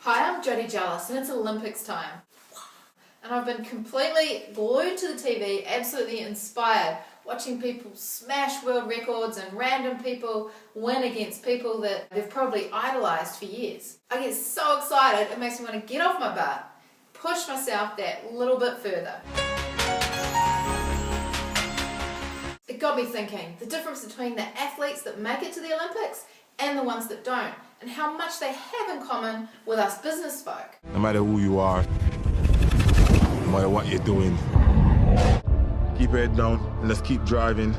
Hi, I'm Jody Jelas and it's Olympics time. And I've been completely glued to the TV, absolutely inspired, watching people smash world records and random people win against people that they've probably idolised for years. I get so excited, it makes me want to get off my butt, push myself that little bit further. It got me thinking, the difference between the athletes that make it to the Olympics and the ones that don't, and how much they have in common with us business folk. No matter who you are, no matter what you're doing, keep your head down and let's keep driving.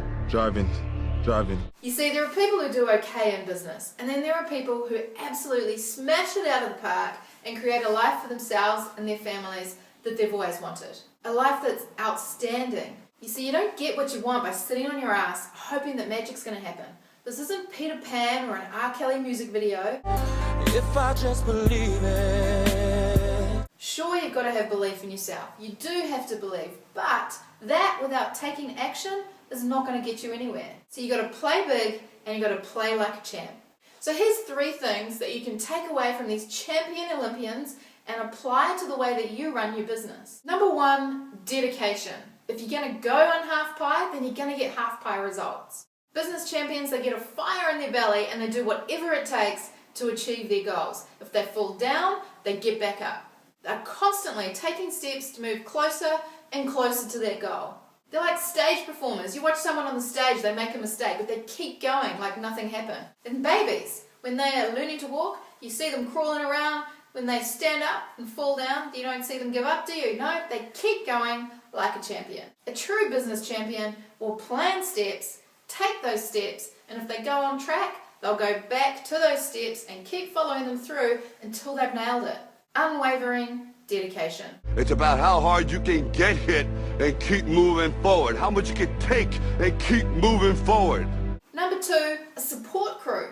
You see, there are people who do okay in business, and then there are people who absolutely smash it out of the park and create a life for themselves and their families that they've always wanted. A life that's outstanding. You see, you don't get what you want by sitting on your ass hoping that magic's going to happen. This isn't Peter Pan or an R. Kelly music video. If I just believe it. Sure, you've got to have belief in yourself. You do have to believe, but that without taking action is not going to get you anywhere. So you've got to play big and you've got to play like a champ. So here's 3 things that you can take away from these champion Olympians and apply to the way that you run your business. Number 1, dedication. If you're going to go on half pie, then you're going to get half pie results. Business champions, they get a fire in their belly and they do whatever it takes to achieve their goals. If they fall down, they get back up. They're constantly taking steps to move closer and closer to their goal. They're like stage performers. You watch someone on the stage, they make a mistake, but they keep going like nothing happened. And babies, when they are learning to walk, you see them crawling around. When they stand up and fall down, you don't see them give up, do you? No, they keep going like a champion. A true business champion will plan steps, take those steps, and if they go on track, they'll go back to those steps and keep following them through until they've nailed it. Unwavering dedication. It's about how hard you can get hit and keep moving forward. How much you can take and keep moving forward. Number 2, a support crew.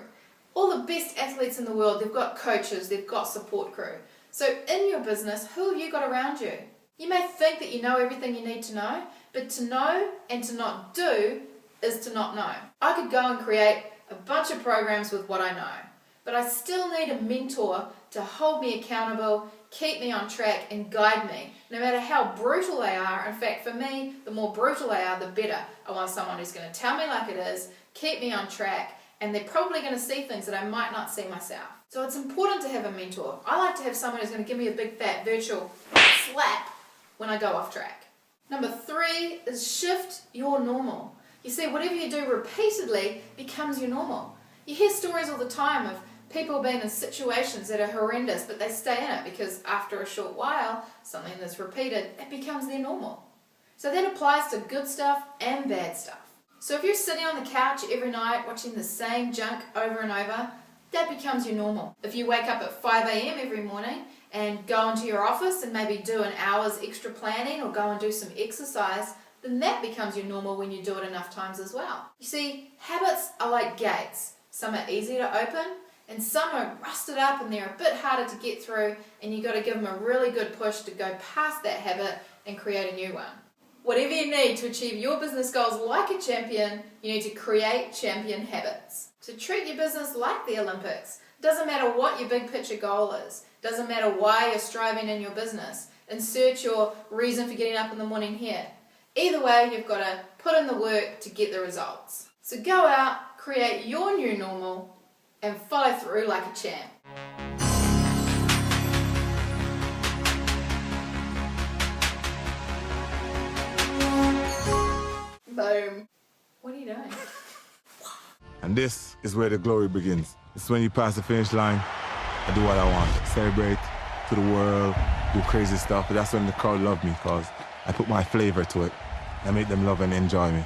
All the best athletes in the world, they've got coaches, they've got support crew. So in your business, who have you got around you? You may think that you know everything you need to know, but to know and to not do is to not know. I could go and create a bunch of programs with what I know, but I still need a mentor to hold me accountable, keep me on track and guide me, no matter how brutal they are. In fact, for me, the more brutal they are, the better. I want someone who's going to tell me like it is, keep me on track, and they're probably going to see things that I might not see myself. So it's important to have a mentor. I like to have someone who's going to give me a big fat virtual slap when I go off track. Number 3 is shift your normal. You see, whatever you do repeatedly becomes your normal. You hear stories all the time of people being in situations that are horrendous, but they stay in it because after a short while, something that's repeated, it becomes their normal. So that applies to good stuff and bad stuff. So if you're sitting on the couch every night watching the same junk over and over, that becomes your normal. If you wake up at 5 a.m. every morning and go into your office and maybe do an hour's extra planning or go and do some exercise, then that becomes your normal when you do it enough times as well. You see, habits are like gates. Some are easy to open and some are rusted up and they're a bit harder to get through, and you've got to give them a really good push to go past that habit and create a new one. Whatever you need to achieve your business goals like a champion, you need to create champion habits. So treat your business like the Olympics. Doesn't matter what your big picture goal is. Doesn't matter why you're striving in your business. Insert your reason for getting up in the morning here. Either way, you've got to put in the work to get the results. So go out, create your new normal, and follow through like a champ. Boom. What are you doing? And this is where the glory begins. It's when you pass the finish line, I do what I want. Celebrate to the world, do crazy stuff, but that's when the crowd love me because I put my flavor to it. I make them love and enjoy me.